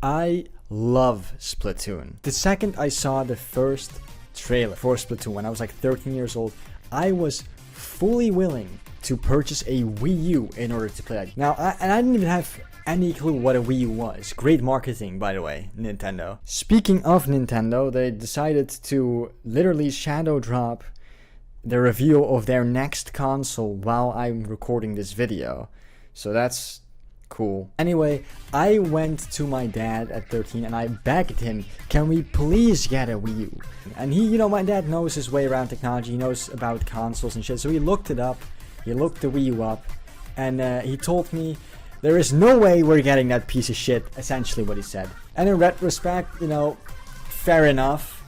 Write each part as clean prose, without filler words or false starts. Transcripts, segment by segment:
I love Splatoon. The second I saw the first trailer for Splatoon when I was like 13 years old, I was fully willing to purchase a Wii U in order to play that. Now, I didn't even have any clue what a Wii U was. Great marketing, by the way, Nintendo. Speaking of Nintendo, they decided to literally shadow drop the reveal of their next console while I'm recording this video. So that's cool. Anyway, I went to my dad at 13 and I begged him, can we please get a Wii U? And he, you know, my dad knows his way around technology, he knows about consoles and shit, so he looked it up, he looked the Wii U up, and he told me, there is no way we're getting that piece of shit, essentially what he said. And in retrospect, you know, fair enough.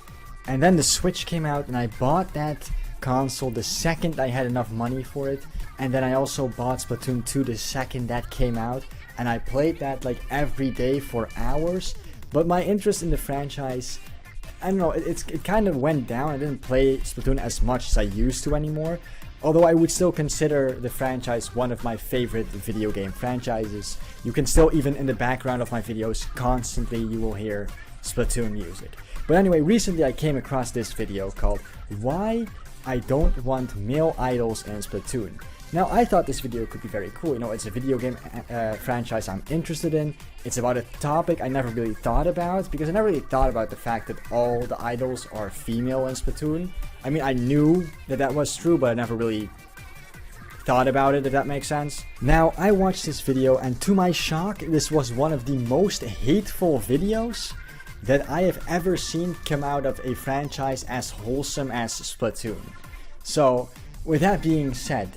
And then the Switch came out and I bought that console the second I had enough money for it, and then I also bought Splatoon 2 the second that came out, and I played that like every day for hours. But my interest in the franchise, I don't know, it kind of went down. I didn't play Splatoon as much as I used to anymore, although I would still consider the franchise one of my favorite video game franchises. You can still, even in the background of my videos, constantly you will hear Splatoon music. But anyway, recently I came across this video called Why I Don't Want Male Idols in Splatoon. Now, I thought this video could be very cool. You know, it's a video game franchise I'm interested in. It's about a topic I never really thought about, because I never really thought about the fact that all the idols are female in Splatoon. I mean, I knew that that was true, but I never really thought about it, if that makes sense. Now, I watched this video, and to my shock, this was one of the most hateful videos that I have ever seen come out of a franchise as wholesome as Splatoon. So, with that being said,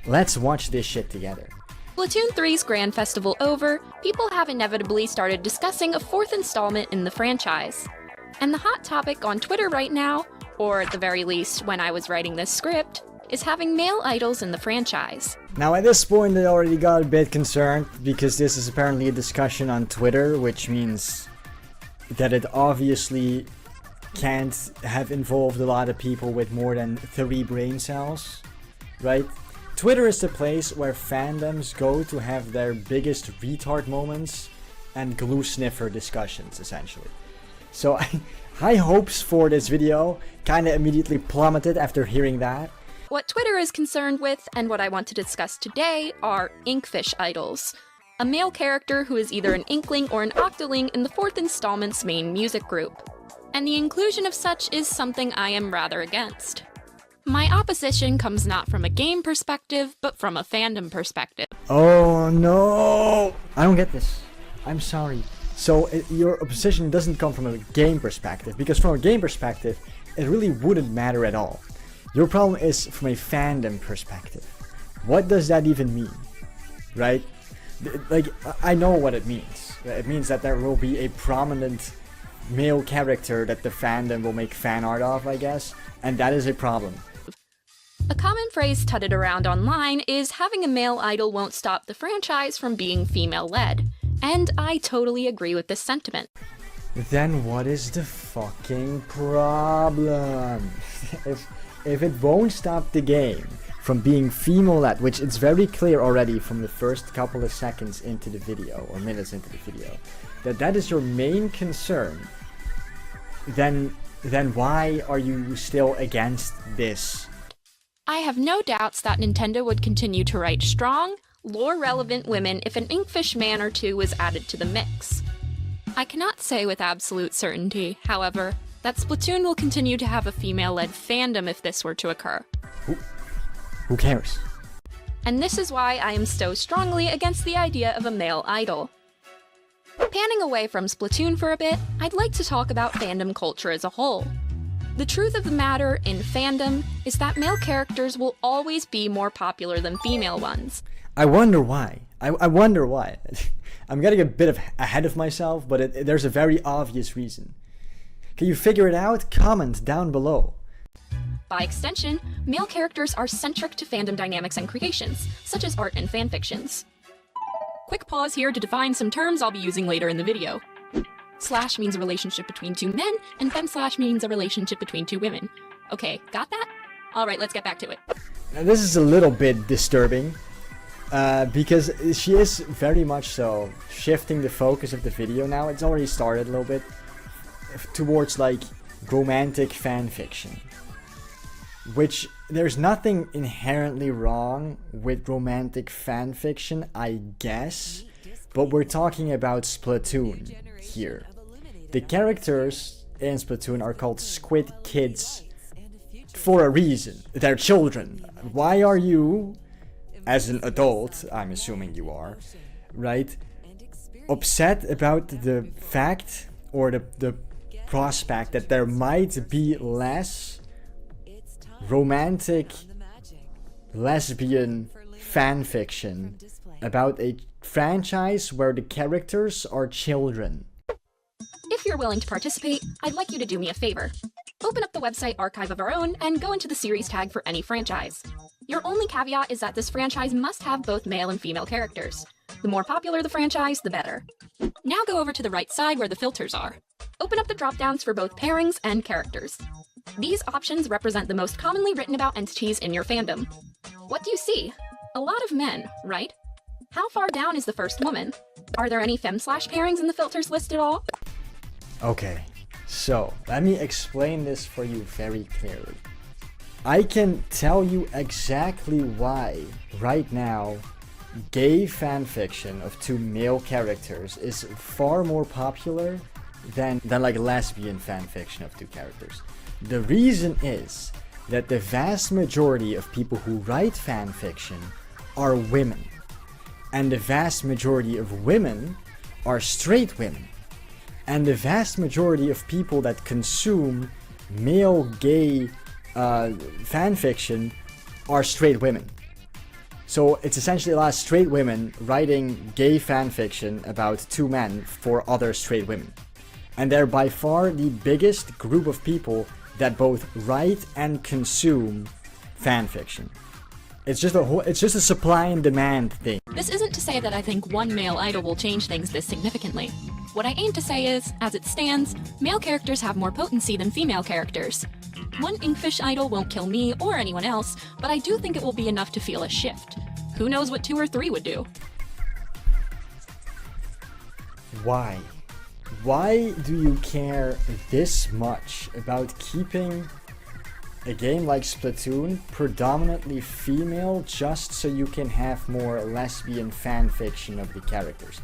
let's watch this shit together. Splatoon 3's Grand Festival over, people have inevitably started discussing a fourth installment in the franchise. And the hot topic on Twitter right now, or at the very least when I was writing this script, is having male idols in the franchise. Now at this point I already got a bit concerned, because this is apparently a discussion on Twitter, which means that it obviously can't have involved a lot of people with more than 3 brain cells, right? Twitter is the place where fandoms go to have their biggest retard moments and glue sniffer discussions, essentially. So high hopes for this video kinda immediately plummeted after hearing that. What Twitter is concerned with, and what I want to discuss today, are Inkfish idols. A male character who is either an Inkling or an Octoling in the fourth installment's main music group. And the inclusion of such is something I am rather against. My opposition comes not from a game perspective, but from a fandom perspective. Oh no! I don't get this. I'm sorry. So your opposition doesn't come from a game perspective, because from a game perspective, it really wouldn't matter at all. Your problem is from a fandom perspective. What does that even mean? Right? Like, I know what it means. It means that there will be a prominent male character that the fandom will make fan art of, I guess, and that is a problem. A common phrase tutted around online is having a male idol won't stop the franchise from being female-led, and I totally agree with this sentiment. Then what is the fucking problem? If it won't stop the game from being female-led, which it's very clear already from the first couple of seconds into the video, or minutes into the video, that is your main concern, then why are you still against this? I have no doubts that Nintendo would continue to write strong, lore-relevant women if an Inkfish man or two was added to the mix. I cannot say with absolute certainty, however, that Splatoon will continue to have a female-led fandom if this were to occur. Who cares? And this is why I am so strongly against the idea of a male idol. Panning away from Splatoon for a bit, I'd like to talk about fandom culture as a whole. The truth of the matter in fandom is that male characters will always be more popular than female ones. I wonder why. I wonder why. I'm getting a bit ahead of myself, but there's a very obvious reason. Can you figure it out? Comment down below. By extension, male characters are centric to fandom dynamics and creations, such as art and fanfictions. Quick pause here to define some terms I'll be using later in the video. Slash means a relationship between 2 men, and femslash means a relationship between 2 women. Okay, got that? Alright, let's get back to it. Now this is a little bit disturbing. Because she is very much so shifting the focus of the video now. It's already started a little bit towards like romantic fan fiction, which there's nothing inherently wrong with romantic fan fiction, I guess, but we're talking about Splatoon here. The characters in Splatoon are called Squid Kids for a reason. They're children. Why are you, as an adult, I'm assuming you are, right, upset about the fact or the prospect that there might be less romantic lesbian fanfiction about a franchise where the characters are children? If you're willing to participate, I'd like you to do me a favor. Open up the website Archive of Our Own and go into the series tag for any franchise. Your only caveat is that this franchise must have both male and female characters. The more popular the franchise, the better. Now go over to the right side where the filters are. Open up the drop-downs for both pairings and characters. These options represent the most commonly written about entities in your fandom. What do you see? A lot of men, right? How far down is the first woman? Are there any fem/pairings in the filters list at all? Okay, so let me explain this for you very clearly. I can tell you exactly why right now gay fanfiction of two male characters is far more popular than like lesbian fanfiction of two characters. The reason is that the vast majority of people who write fanfiction are women, and the vast majority of women are straight women, and the vast majority of people that consume male gay fanfiction are straight women. So it's essentially a lot of straight women writing gay fanfiction about two men for other straight women. And they're by far the biggest group of people that both write and consume fanfiction. It's just a supply and demand thing. This isn't to say that I think one male idol will change things this significantly. What I aim to say is, as it stands, male characters have more potency than female characters. One Inkfish idol won't kill me or anyone else, but I do think it will be enough to feel a shift. Who knows what 2 or 3 would do? Why? Why do you care this much about keeping a game like Splatoon predominantly female just so you can have more lesbian fanfiction of the characters?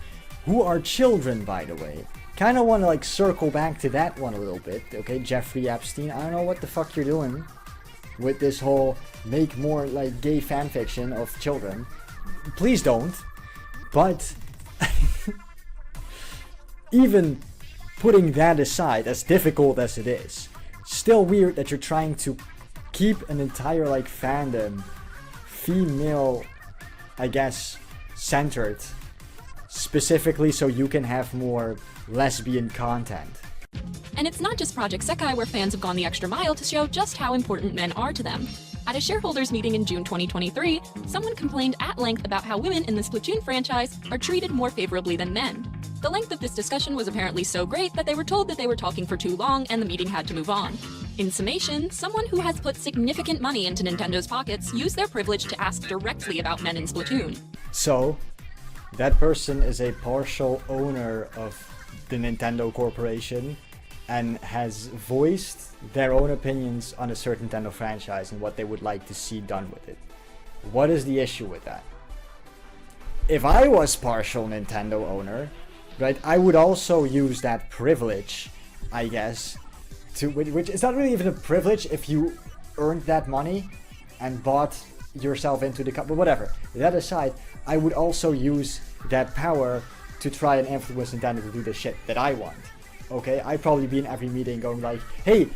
Who are children, by the way. Kind of want to like circle back to that one a little bit, okay? Jeffrey Epstein, I don't know what the fuck you're doing with this whole make more like gay fanfiction of children. Please don't. But even putting that aside, as difficult as it is, still weird that you're trying to keep an entire like fandom female, I guess, centered, specifically so you can have more lesbian content. And it's not just Project Sekai where fans have gone the extra mile to show just how important men are to them. At a shareholders meeting in June 2023, someone complained at length about how women in the Splatoon franchise are treated more favorably than men. The length of this discussion was apparently so great that they were told that they were talking for too long and the meeting had to move on. In summation, someone who has put significant money into Nintendo's pockets used their privilege to ask directly about men in Splatoon. So, that person is a partial owner of the Nintendo Corporation and has voiced their own opinions on a certain Nintendo franchise and what they would like to see done with it. What is the issue with that? If I was partial Nintendo owner, right, I would also use that privilege, I guess, which is not really even a privilege if you earned that money and bought yourself into the company, but whatever. That aside, I would also use that power to try and influence Nintendo to do the shit that I want. Okay, I'd probably be in every meeting going like, hey,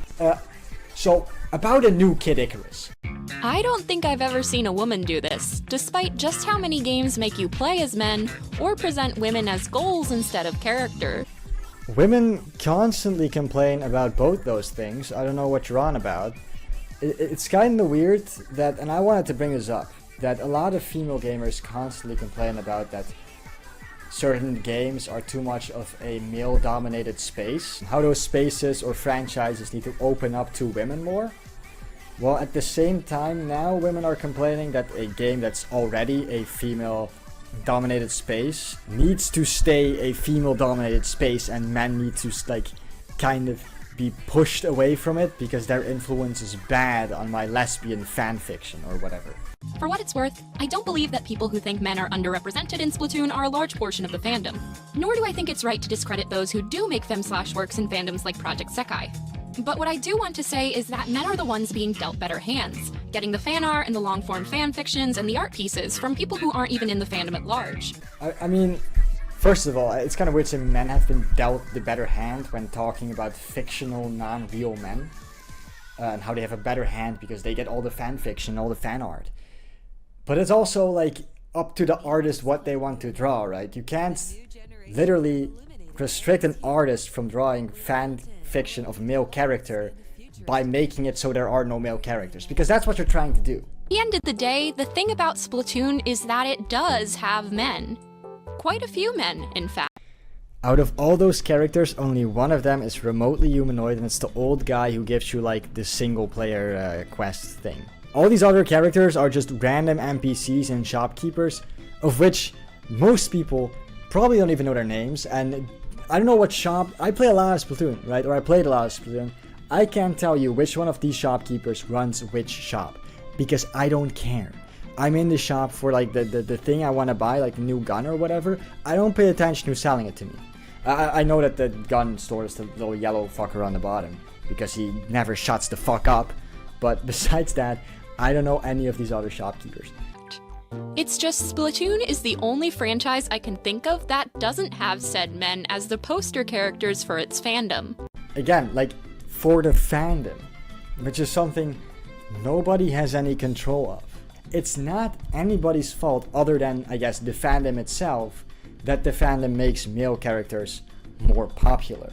so about a new Kid Icarus. I don't think I've ever seen a woman do this, despite just how many games make you play as men or present women as goals instead of character. Women constantly complain about both those things. I don't know what you're on about. It's kind of weird that, and I wanted to bring this up, that a lot of female gamers constantly complain about that certain games are too much of a male-dominated space. How those spaces or franchises need to open up to women more. Well, at the same time, now women are complaining that a game that's already a female-dominated space needs to stay a female-dominated space, and men need to, like, kind of be pushed away from it because their influence is bad on my lesbian fanfiction or whatever. For what it's worth, I don't believe that people who think men are underrepresented in Splatoon are a large portion of the fandom. Nor do I think it's right to discredit those who do make fem/works in fandoms like Project Sekai. But what I do want to say is that men are the ones being dealt better hands, getting the fan art and the long-form fan fictions and the art pieces from people who aren't even in the fandom at large. I mean, first of all, it's kind of weird saying men have been dealt the better hand when talking about fictional, non-real men. And how they have a better hand because they get all the fan fiction, all the fan art. But it's also, like, up to the artist what they want to draw, right? You can't literally restrict an artist from drawing fan fiction of a male character by making it so there are no male characters, because that's what you're trying to do. At the end of the day, the thing about Splatoon is that it does have men. Quite a few men, in fact. Out of all those characters, only one of them is remotely humanoid, and it's the old guy who gives you, like, the single player quest thing. All these other characters are just random NPCs and shopkeepers, of which most people probably don't even know their names, and I don't know what shop... I play a lot of Splatoon, right? Or I played a lot of Splatoon. I can't tell you which one of these shopkeepers runs which shop, because I don't care. I'm in the shop for, like, the thing I want to buy, like the new gun or whatever. I don't pay attention who's selling it to me. I know that the gun store is the little yellow fucker on the bottom, because he never shuts the fuck up, but besides that, I don't know any of these other shopkeepers. It's just Splatoon is the only franchise I can think of that doesn't have said men as the poster characters for its fandom. Again, like, for the fandom, which is something nobody has any control of. It's not anybody's fault other than, I guess, the fandom itself, that the fandom makes male characters more popular.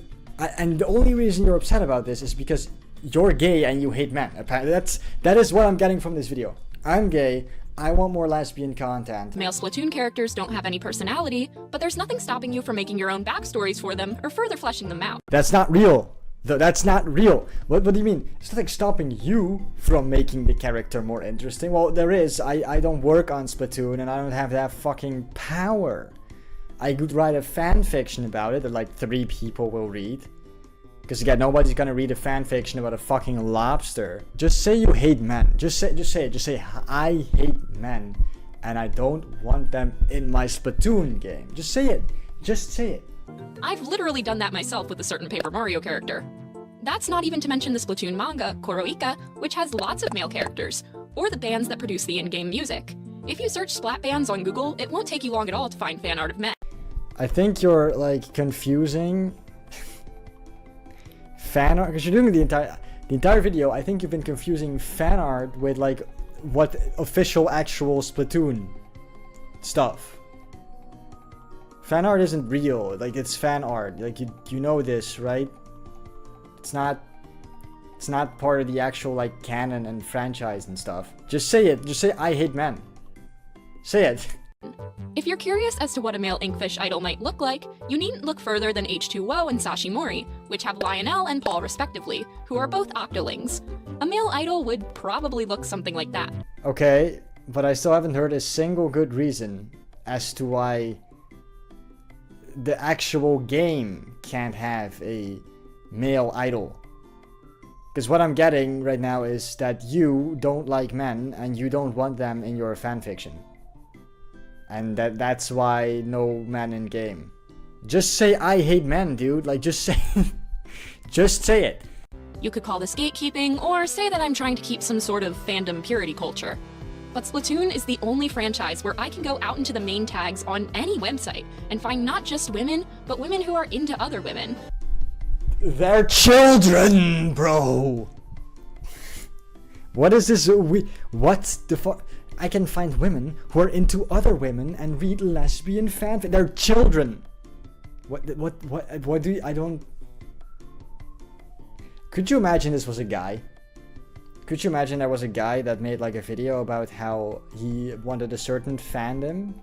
And the only reason you're upset about this is because you're gay and you hate men. Apparently, that is what I'm getting from this video. I'm gay, I want more lesbian content. Male Splatoon characters don't have any personality, but there's nothing stopping you from making your own backstories for them or further fleshing them out. That's not real. That's not real. What do you mean? It's nothing stopping you from making the character more interesting. Well, there is. I don't work on Splatoon and I don't have that fucking power. I could write a fan fiction about it that like 3 people will read. Because again, nobody's gonna read a fan fiction about a fucking lobster. Just say you hate men. Just say it. Just say, I hate men and I don't want them in my Splatoon game. Just say it. Just say it. I've literally done that myself with a certain Paper Mario character. That's not even to mention the Splatoon manga, Koroika, which has lots of male characters, or the bands that produce the in-game music. If you search Splat bands on Google, it won't take you long at all to find fan art of men. I think you're like confusing fan art, because you're doing the entire video. I think you've been confusing fan art with like what official actual Splatoon stuff. Fan art isn't real, like it's fan art. Like you know this, right? It's not part of the actual like canon and franchise and stuff. Just say it. Just say I hate men. Say it. If you're curious as to what a male Inkfish idol might look like, you needn't look further than H2O and Sashimori, which have Lionel and Paul respectively, who are both octolings. A male idol would probably look something like that. Okay, but I still haven't heard a single good reason as to why the actual game can't have a male idol. Because what I'm getting right now is that you don't like men and you don't want them in your fanfiction. And that's why no men in game. Just say I hate men, dude. Like just say just say it. You could call this gatekeeping or say that I'm trying to keep some sort of fandom purity culture. But Splatoon is the only franchise where I can go out into the main tags on any website and find not just women, but women who are into other women. They're children, bro. What is this? What the fuck? I can find women who are into other women and read lesbian fanfic. They're children. What do you, I don't... Could you imagine this was a guy? Could you imagine there was a guy that made like a video about how he wanted a certain fandom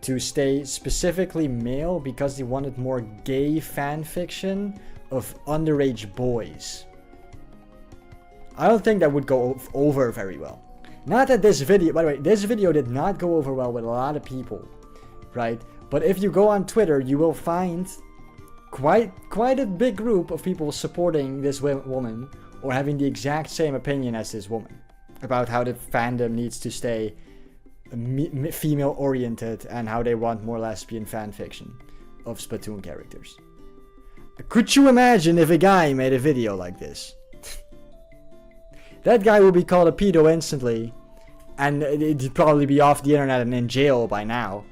to stay specifically male because he wanted more gay fanfiction of underage boys? I don't think that would go over very well. Not that this video, by the way, this video did not go over well with a lot of people, right? But if you go on Twitter, you will find quite a big group of people supporting this woman or having the exact same opinion as this woman about how the fandom needs to stay female oriented and how they want more lesbian fanfiction of Splatoon characters. Could you imagine if a guy made a video like this? That guy would be called a pedo instantly, and it'd probably be off the internet and in jail by now.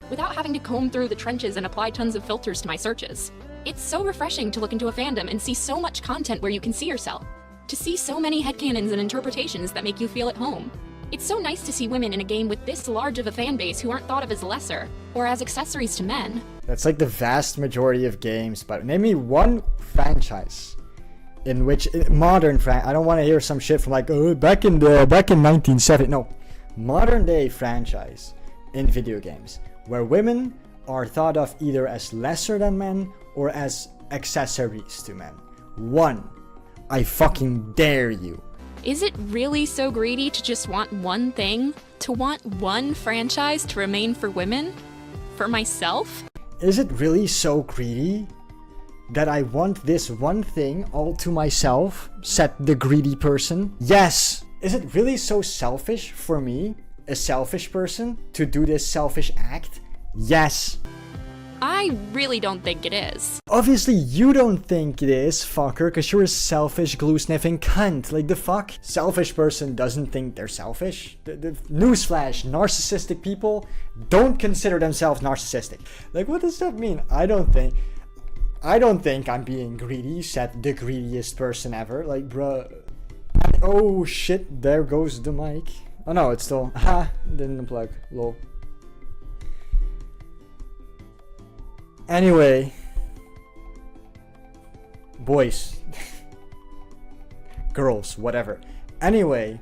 Without having to comb through the trenches and apply tons of filters to my searches. It's so refreshing to look into a fandom and see so much content where you can see yourself. To see so many headcanons and interpretations that make you feel at home. It's so nice to see women in a game with this large of a fan base who aren't thought of as lesser, or as accessories to men. That's like the vast majority of games, but name me one franchise in which modern I don't want to hear some shit from like, oh, back in 1970. No, modern day franchise in video games where women are thought of either as lesser than men or as accessories to men. One. I fucking dare you. Is it really so greedy to just want one thing? To want one franchise to remain for women? For myself? Is it really so greedy that I want this one thing all to myself? Said the greedy person. Yes! Is it really so selfish for me, a selfish person, to do this selfish act? Yes! I really don't think it is. Obviously you don't think it is, fucker, because you're a selfish glue-sniffing cunt. Like, the fuck? Selfish person doesn't think they're selfish? The newsflash, narcissistic people don't consider themselves narcissistic. Like, what does that mean? I don't think I'm being greedy, said the greediest person ever. Like, bruh. Oh shit, there goes the mic. Oh no, it's still... Ha! Didn't unplug. Lol. Anyway, boys, girls, whatever. Anyway,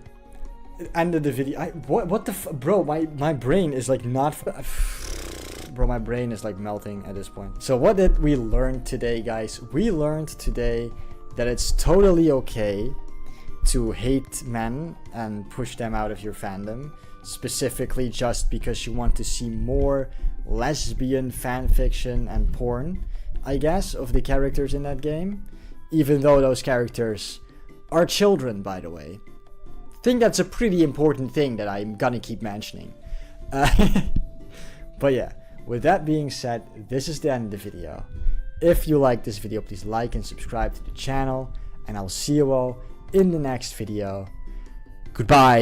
ended the video. What the bro? My brain is like not. Bro, my brain is like melting at this point. So what did we learn today, guys? We learned today that it's totally okay to hate men and push them out of your fandom, specifically just because you want to see more lesbian fanfiction and porn, I guess, of the characters in that game, even though those characters are children, by the way. I think that's a pretty important thing that I'm gonna keep mentioning. But yeah, with that being said, this is the end of the video. If you like this video, please like and subscribe to the channel, and I'll see you all in the next video. Goodbye.